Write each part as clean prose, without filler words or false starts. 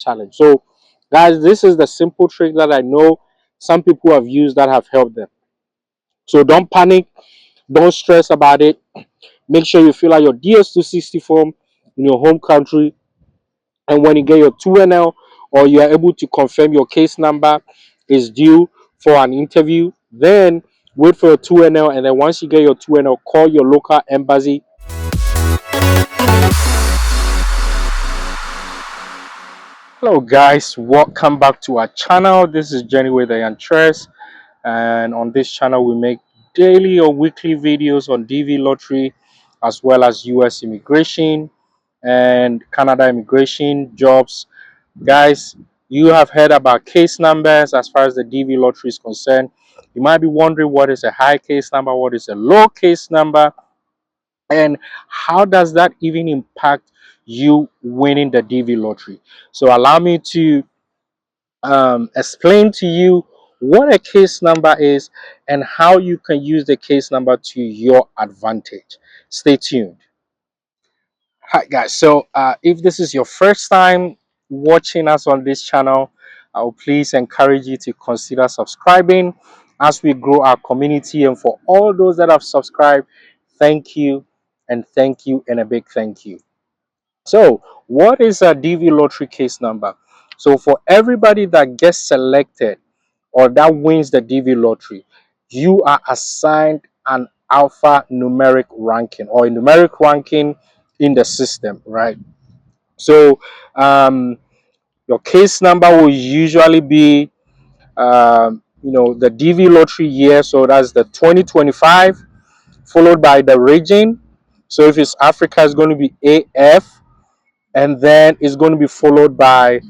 challenge. So, guys, this is the simple trick that I know some people have used that have helped them. So don't panic, don't stress about it. Make sure you fill out your DS260 form in your home country, and when you get your 2NL or you are able to confirm your case number is due for an interview, then wait for your 2NL, and then once you get your 2NL, call your local embassy. Hello guys, welcome back to our channel. This is Jenny with the Yantres, and on this channel we make daily or weekly videos on DV lottery as well as US immigration and Canada immigration jobs. Guys, you have heard about case numbers as far as the DV lottery is concerned. You might be wondering what is a high case number, what is a low case number, and how does that even impact you winning the DV lottery. So allow me to explain to you what a case number is and how you can use the case number to your advantage. Stay tuned. Hi guys, so if this is your first time watching us on this channel, I will please encourage you to consider subscribing as we grow our community. And for all those that have subscribed, thank you and thank you and a big thank you. So what is a DV lottery case number? So for everybody that gets selected or that wins the DV lottery, you are assigned an alpha numeric ranking or a numeric ranking in the system, right? So your case number will usually be the DV lottery year, so that's the 2025, followed by the region. So if it's Africa, it's going to be AF, and then it's going to be followed by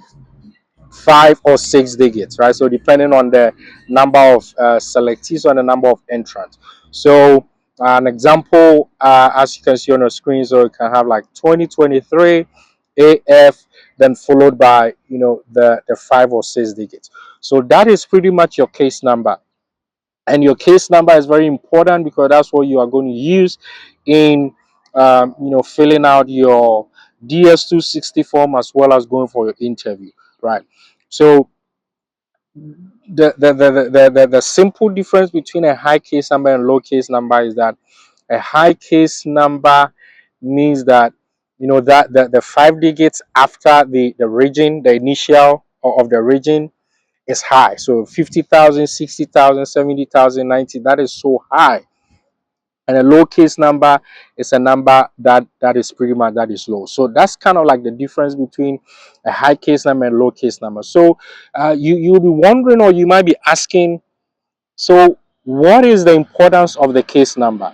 5 or 6 digits, right? So depending on the number of selectees or the number of entrants. So an example, as you can see on the screen, so you can have like 2023 AF, then followed by the 5 or 6 digits. So that is pretty much your case number. And your case number is very important because that's what you are going to use in filling out your DS260 form as well as going for your interview, right? So the simple difference between a high case number and low case number is that a high case number means that that the 5 digits after the region, the initial of the region, is high. So 50,000, 60,000, 70,000, 90, that is so high. And a low case number is a number that is pretty much that is low. So that's kind of like the difference between a high case number and low case number. So you'll be wondering, or you might be asking, so what is the importance of the case number?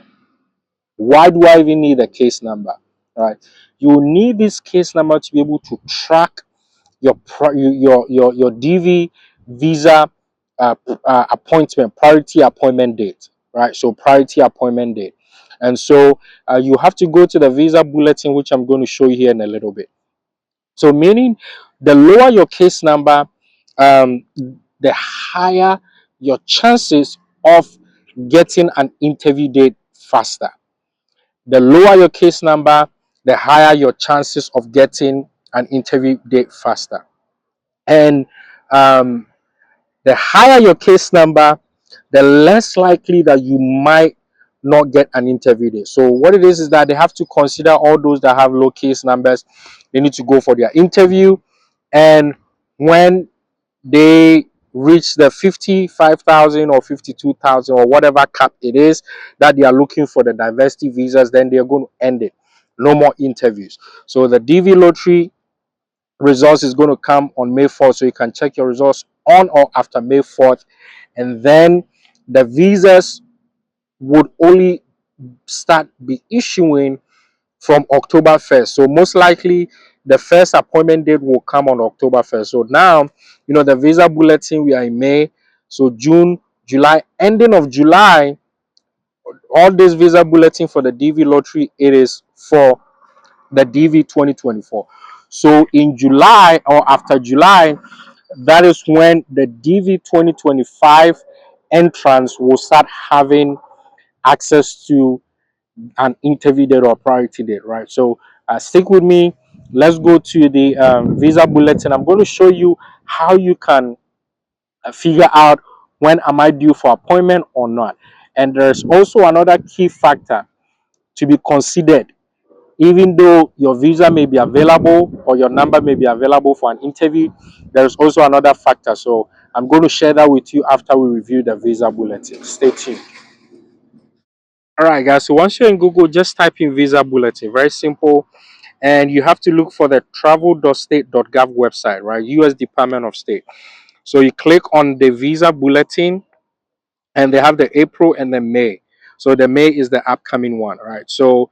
Why do I even need a case number? Right? You need this case number to be able to track your DV visa appointment, priority appointment date, right? So priority appointment date. And so you have to go to the Visa Bulletin, which I'm going to show you here in a little bit. So meaning the lower your case number, the higher your chances of getting an interview date faster. The lower your case number, the higher your chances of getting an interview date faster. And the higher your case number, the less likely that you might not get an interview date. So what it is that they have to consider all those that have low case numbers. They need to go for their interview, and when they reach the 55,000 or 52,000 or whatever cap it is that they are looking for the diversity visas, then they are going to end it. No more interviews. So the DV lottery results is going to come on May 4th, so you can check your results on or after May 4th, and then the visas would only start be issuing from October 1st. So most likely the first appointment date will come on October 1st. So now, the Visa Bulletin, we are in May, so June, July, ending of July, all this Visa Bulletin for the DV lottery, it is for the DV 2024. So in July or after July, that is when the DV 2025 entrants will start having access to an interview date or priority date, right? So stick with me. let's go to the visa bulletin. I'm going to show you how you can figure out when am I due for appointment or not. And there's also another key factor to be considered. Even though your visa may be available or your number may be available for an interview, there's also another factor. So I'm going to share that with you after we review the visa bulletin. Stay tuned. All right, guys. So once you're in Google, just type in visa bulletin. Very simple. And you have to look for the travel.state.gov website, right? US Department of State. So you click on the visa bulletin, and they have the April and the May. So the May is the upcoming one, right? So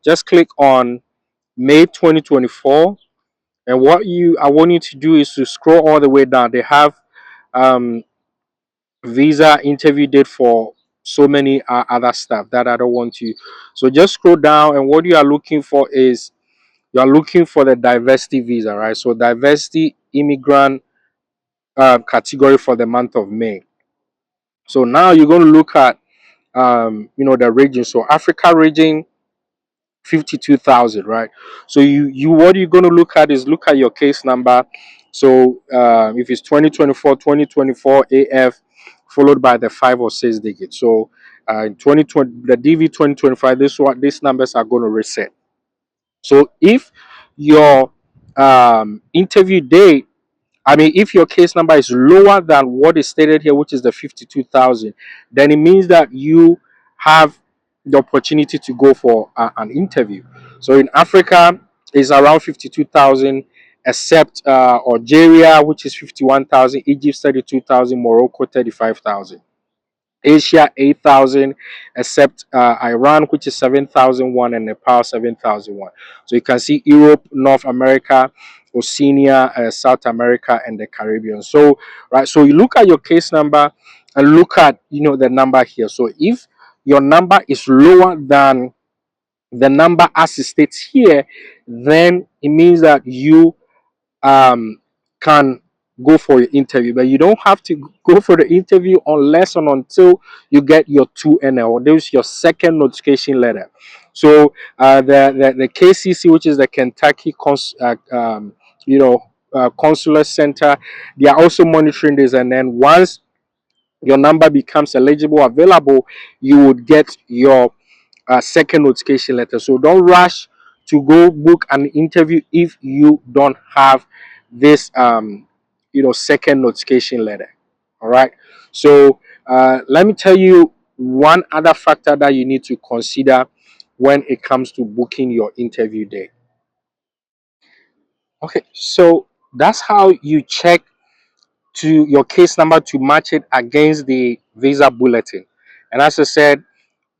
just click on May 2024. And what you I want you to do is to scroll all the way down. They have um, visa interview date for so many other stuff that I don't want to. So just scroll down, and what you are looking for is you are looking for the diversity visa, right? So diversity immigrant category for the month of May. So now you're going to look at the region. So Africa region, 52,000, right? So you what you're going to look at is look at your case number. So if it's 2024 AF followed by the 5 or 6 digits. So in 2020 the DV 2025, these numbers are going to reset. So if your interview date, I mean, if your case number is lower than what is stated here, which is the 52,000, then it means that you have the opportunity to go for an interview. So in Africa, it's around 52,000, except Algeria, which is 51,000, Egypt 32,000, Morocco 35,000. Asia 8,000, except Iran, which is 7,001, and Nepal 7,001. So you can see Europe, North America, Oceania, South America, and the Caribbean. So right, so you look at your case number and look at the number here. So if your number is lower than the number as it states here, then it means that you um, can go for your interview, but you don't have to go for the interview unless and until you get your 2NL. There's your second notification letter. So the KCC, which is the Kentucky consular center, they are also monitoring this. And then once your number becomes eligible, available, you would get your second notification letter. So don't rush to go book an interview if you don't have this second notification letter. All right. So let me tell you one other factor that you need to consider when it comes to booking your interview day. Okay, so that's how you check to your case number to match it against the visa bulletin. And as I said,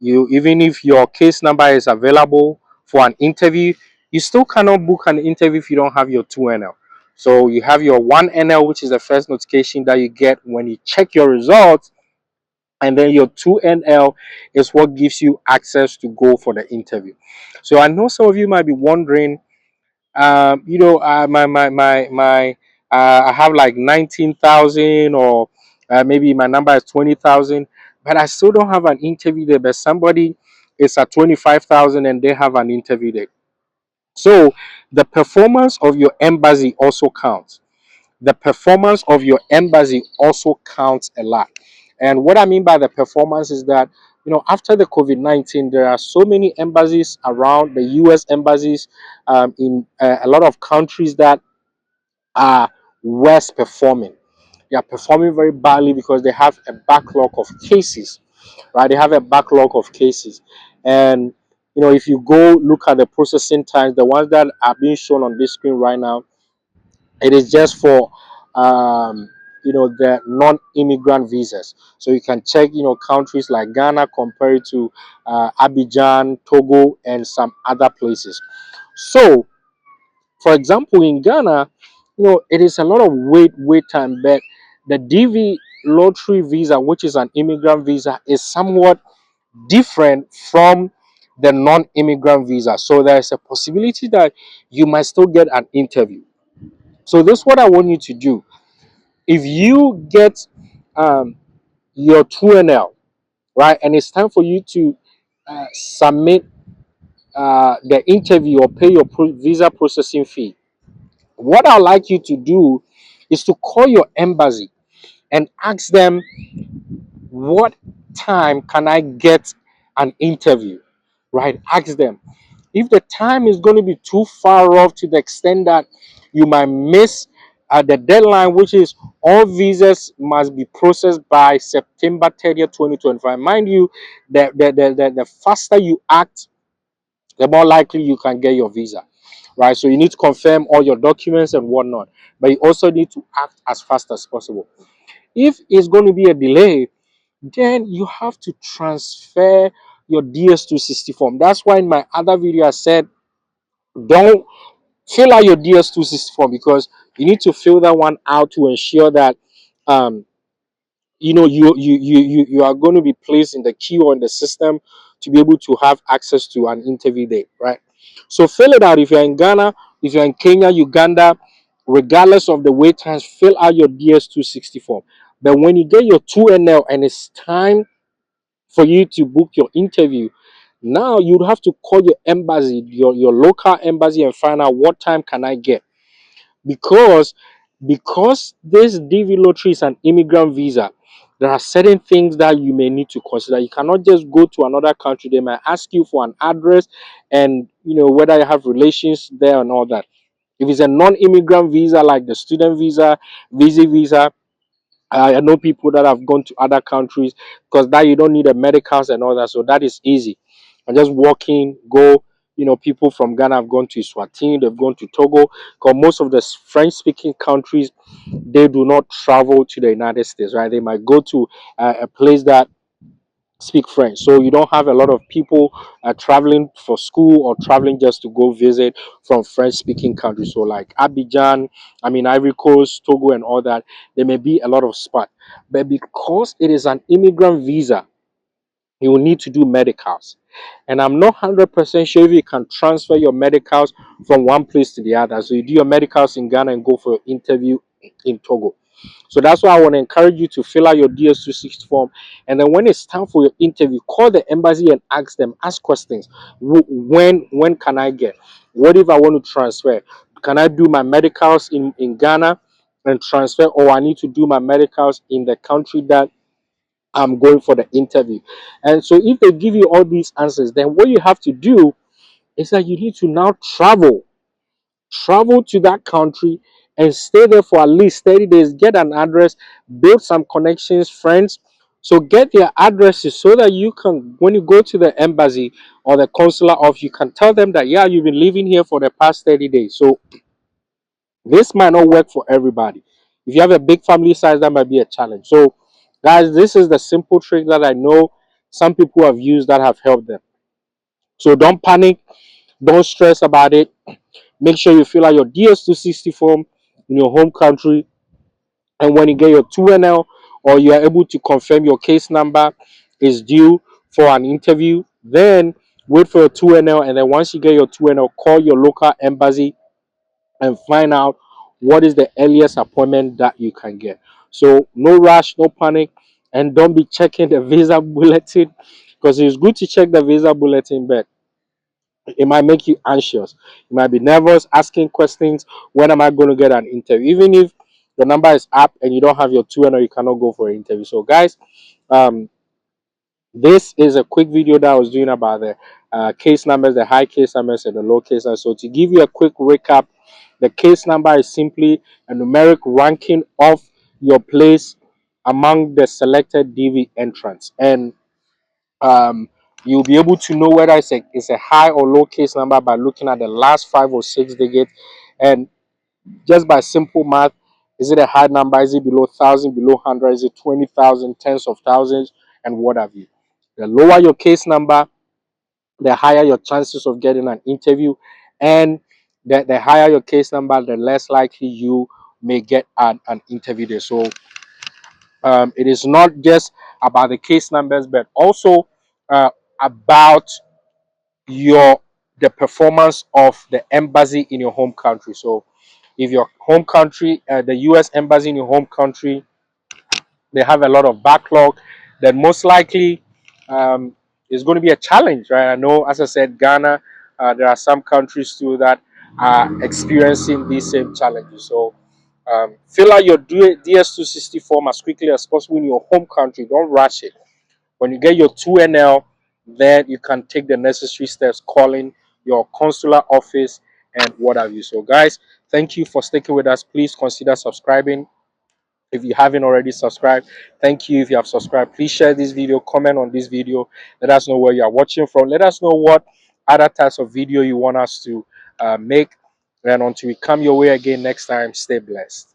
even if your case number is available for an interview, you still cannot book an interview if you don't have your 2NL. So you have your 1NL, which is the first notification that you get when you check your results, and then your 2NL is what gives you access to go for the interview. So I know some of you might be wondering, I have like 19,000, or maybe my number is 20,000, but I still don't have an interview there. But somebody is at 25,000 and they have an interview there. So the performance of your embassy also counts. The performance of your embassy also counts a lot. And what I mean by the performance is that, after the COVID-19, there are so many embassies around, the US embassies in a lot of countries that are worse performing. They are performing very badly because they have a backlog of cases, right? They have a backlog of cases. And, if you go look at the processing times, the ones that are being shown on this screen right now, it is just for the non-immigrant visas. So you can check countries like Ghana compared to Abidjan, Togo, and some other places. So for example, in Ghana, it is a lot of wait time, but the DV lottery visa, which is an immigrant visa, is somewhat different from the non-immigrant visa. So there's a possibility that you might still get an interview. So this is what I want you to do. If you get um, your 2NL, right, and it's time for you to submit the interview or pay your visa processing fee, what I'd like you to do is to call your embassy and ask them, what time can I get an interview? Right? Ask them. If the time is going to be too far off to the extent that you might miss the deadline, which is all visas must be processed by September 30th, 2025. Mind you, the faster you act, the more likely you can get your visa. Right? So you need to confirm all your documents and whatnot, but you also need to act as fast as possible. If it's going to be a delay, then you have to transfer your DS260 form. That's why in my other video I said, don't fill out your DS260 form, because you need to fill that one out to ensure that um, you are going to be placed in the queue or in the system to be able to have access to an interview date, right? So fill it out. If you're in Ghana, if you're in Kenya, Uganda, regardless of the wait times, fill out your DS260 form. But when you get your 2NL and it's time for you to book your interview, now you'd have to call your embassy, your local embassy, and find out what time can I get. because because this DV lottery is an immigrant visa, there are certain things that you may need to consider. You cannot just go to another country. They might ask you for an address, and whether you have relations there and all that. If it's a non-immigrant visa like the student visa, I know people that have gone to other countries, because that you don't need a medicals and all that, so that is easy. And just walk in, go. People from Ghana have gone to Swatini, they've gone to Togo, because most of the French-speaking countries, they do not travel to the United States, right? They might go to a place that speak French. So you don't have a lot of people traveling for school or traveling just to go visit from French speaking countries. So like Abidjan, Ivory Coast, Togo, and all that, there may be a lot of spot. But because it is an immigrant visa, you will need to do medicals. And I'm not 100% sure if you can transfer your medicals from one place to the other. So you do your medicals in Ghana and go for an interview in Togo. So that's why I want to encourage you to fill out your DS260 form. And then when it's time for your interview, call the embassy and ask questions. When can I get? What if I want to transfer? Can I do my medicals in Ghana and transfer, or I need to do my medicals in the country that I'm going for the interview? And so if they give you all these answers, then what you have to do is that you need to now travel to that country and stay there for at least 30 days, get an address, build some connections, friends. So get their addresses so that you can, when you go to the embassy or the consular office, you can tell them that, yeah, you've been living here for the past 30 days. So this might not work for everybody. If you have a big family size, that might be a challenge. So guys, this is the simple trick that I know some people have used that have helped them. So don't panic, don't stress about it. Make sure you fill out your DS260 form in your home country. And when you get your 2NL, or you are able to confirm your case number is due for an interview, then wait for your 2NL. And then once you get your 2NL, call your local embassy and find out what is the earliest appointment that you can get. So no rush, no panic, and don't be checking the visa bulletin, because it's good to check the visa bulletin, but it might make you anxious. You might be nervous, asking questions. When am I going to get an interview? Even if the number is up and you don't have your 2 or you cannot go for an interview. So, guys, um, this is a quick video that I was doing about the case numbers, the high case numbers and the low case numbers. So, to give you a quick recap, the case number is simply a numeric ranking of your place among the selected DV entrants. And you'll be able to know whether it's a high or low case number by looking at the last 5 or 6 digits, and just by simple math, is it a high number, is it below 1,000, below 100, is it 20,000, tens of thousands, and what have you. The lower your case number, the higher your chances of getting an interview, and the higher your case number, the less likely you may get an interview there. So it is not just about the case numbers, but also about your the performance of the embassy in your home country. So if your home country, the US embassy in your home country, they have a lot of backlog, then most likely um, it's going to be a challenge, right? I know, as I said, Ghana, There are some countries too that are experiencing these same challenges. So fill out your DS260 form as quickly as possible in your home country. Don't rush it. When you get your 2NL, then you can take the necessary steps, calling your consular office and what have you. So, guys, thank you for sticking with us. Please consider subscribing if you haven't already subscribed. Thank you if you have subscribed. Please share this video, comment on this video. Let us know where you are watching from. Let us know what other types of video you want us to make. And until we come your way again next time, stay blessed.